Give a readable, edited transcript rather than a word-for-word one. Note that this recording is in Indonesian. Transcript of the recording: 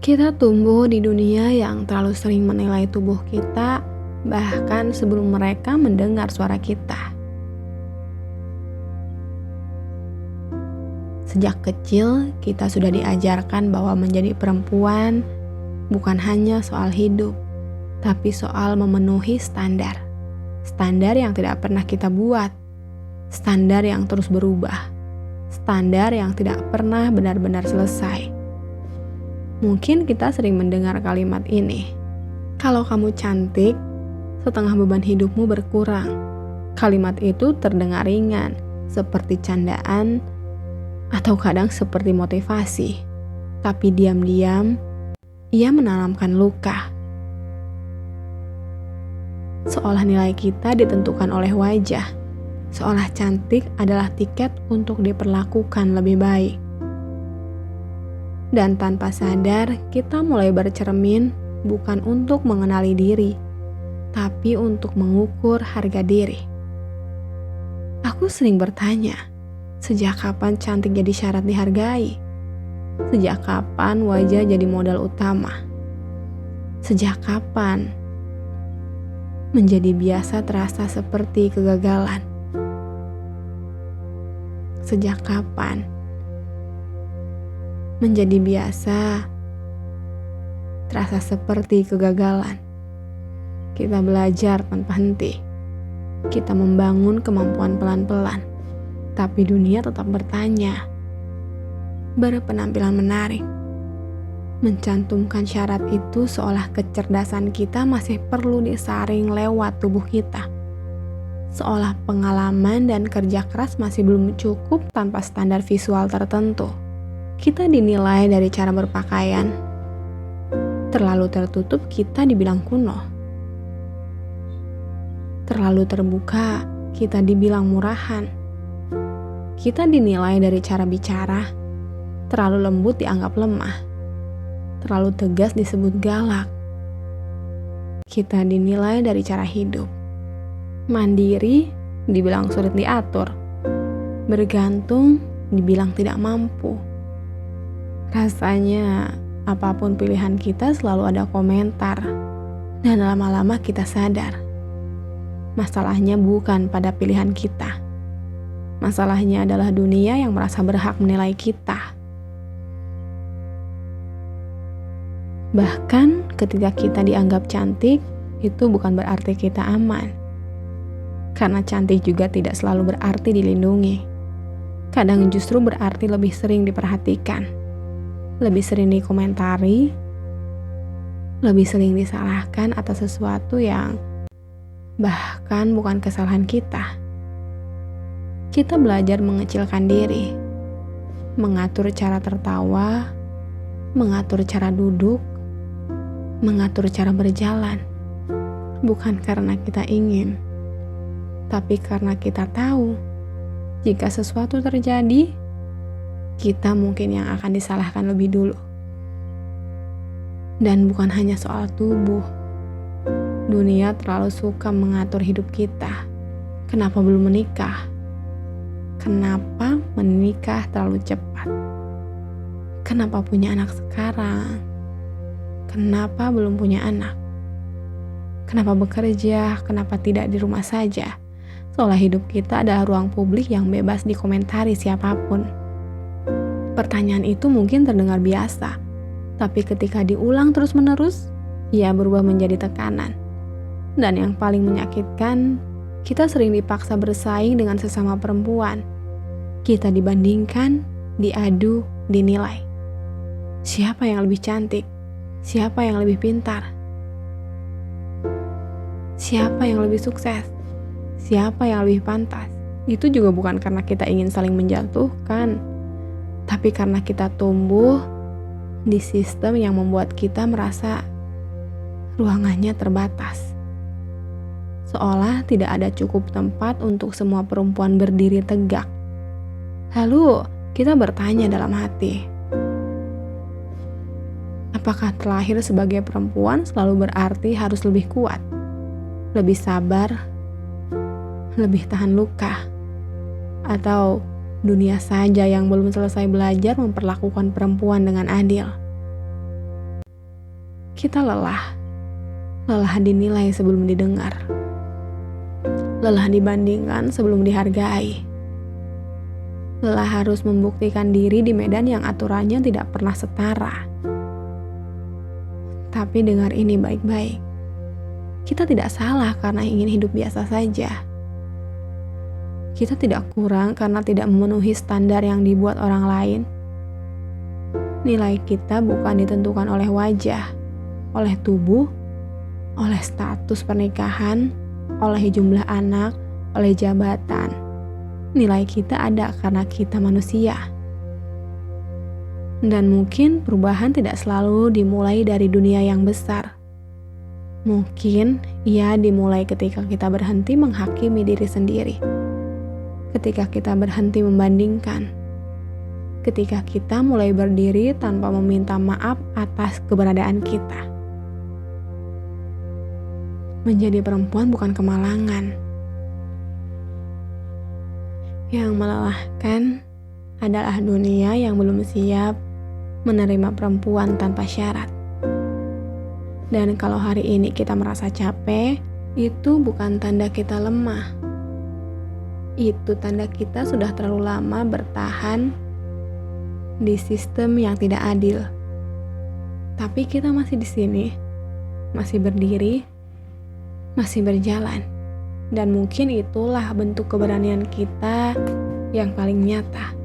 Kita tumbuh di dunia yang terlalu sering menilai tubuh kita, bahkan sebelum mereka mendengar suara kita. Sejak kecil, kita sudah diajarkan bahwa menjadi perempuan bukan hanya soal hidup, tapi soal memenuhi standar. Standar yang tidak pernah kita buat, standar yang terus berubah, standar yang tidak pernah benar-benar selesai. Mungkin kita sering mendengar kalimat ini, "Kalau kamu cantik, setengah beban hidupmu berkurang." Kalimat itu terdengar ringan, seperti candaan, atau kadang seperti motivasi. Tapi diam-diam, ia menanamkan luka. Seolah nilai kita ditentukan oleh wajah, seolah cantik adalah tiket untuk diperlakukan lebih baik. Dan tanpa sadar, kita mulai bercermin bukan untuk mengenali diri, tapi untuk mengukur harga diri. Aku sering bertanya, sejak kapan cantik jadi syarat dihargai? Sejak kapan wajah jadi modal utama? Sejak kapan menjadi biasa terasa seperti kegagalan? Sejak kapan menjadi biasa terasa seperti kegagalan? Kita belajar tanpa henti. Kita membangun kemampuan pelan-pelan. Tapi dunia tetap bertanya. Berpenampilan menarik. Mencantumkan syarat itu seolah kecerdasan kita masih perlu disaring lewat tubuh kita. Seolah pengalaman dan kerja keras masih belum cukup tanpa standar visual tertentu. Kita dinilai dari cara berpakaian. Terlalu tertutup kita dibilang kuno. Terlalu terbuka kita dibilang murahan. Kita dinilai dari cara bicara. Terlalu lembut dianggap lemah. Terlalu tegas disebut galak. Kita dinilai dari cara hidup. Mandiri dibilang sulit diatur. Bergantung dibilang tidak mampu. Rasanya apapun pilihan kita selalu ada komentar. Dan lama-lama kita sadar. Masalahnya bukan pada pilihan kita. Masalahnya adalah dunia yang merasa berhak menilai kita. Bahkan ketika kita dianggap cantik, itu bukan berarti kita aman. Karena cantik juga tidak selalu berarti dilindungi. Kadang justru berarti lebih sering diperhatikan. Lebih sering dikomentari. Lebih sering disalahkan atas sesuatu yang bahkan bukan kesalahan kita. Kita belajar mengecilkan diri, mengatur cara tertawa, mengatur cara duduk, mengatur cara berjalan. Bukan karena kita ingin, tapi karena kita tahu jika sesuatu terjadi, kita mungkin yang akan disalahkan lebih dulu. Dan bukan hanya soal tubuh. Dunia terlalu suka mengatur hidup kita. Kenapa belum menikah? Kenapa menikah terlalu cepat? Kenapa punya anak sekarang? Kenapa belum punya anak? Kenapa bekerja? Kenapa tidak di rumah saja? Seolah hidup kita adalah ruang publik yang bebas dikomentari siapapun. Pertanyaan itu mungkin terdengar biasa, tapi ketika diulang terus-menerus, ia berubah menjadi tekanan. Dan yang paling menyakitkan, kita sering dipaksa bersaing dengan sesama perempuan. Kita dibandingkan, diadu, dinilai. Siapa yang lebih cantik? Siapa yang lebih pintar? Siapa yang lebih sukses? Siapa yang lebih pantas? Itu juga bukan karena kita ingin saling menjatuhkan, tapi karena kita tumbuh di sistem yang membuat kita merasa ruangannya terbatas. Seolah tidak ada cukup tempat untuk semua perempuan berdiri tegak. Lalu kita bertanya dalam hati, apakah terlahir sebagai perempuan selalu berarti harus lebih kuat, lebih sabar, lebih tahan luka? Atau dunia saja yang belum selesai belajar memperlakukan perempuan dengan adil? Kita lelah. Lelah dinilai sebelum didengar. Lelah dibandingkan sebelum dihargai. Lelah harus membuktikan diri di medan yang aturannya tidak pernah setara. Tapi dengar ini baik-baik. Kita tidak salah karena ingin hidup biasa saja. Kita tidak kurang karena tidak memenuhi standar yang dibuat orang lain. Nilai kita bukan ditentukan oleh wajah, oleh tubuh, oleh status pernikahan, oleh jumlah anak, oleh jabatan. Nilai kita ada karena kita manusia. Dan mungkin perubahan tidak selalu dimulai dari dunia yang besar. Mungkin ia dimulai ketika kita berhenti menghakimi diri sendiri. Ketika kita berhenti membandingkan. Ketika kita mulai berdiri tanpa meminta maaf atas keberadaan kita. Menjadi perempuan bukan kemalangan. Yang melelahkan adalah dunia yang belum siap menerima perempuan tanpa syarat. Dan kalau hari ini kita merasa capek, itu bukan tanda kita lemah. Itu tanda kita sudah terlalu lama bertahan di sistem yang tidak adil. Tapi kita masih di sini, masih berdiri, masih berjalan. Dan mungkin itulah bentuk keberanian kita yang paling nyata.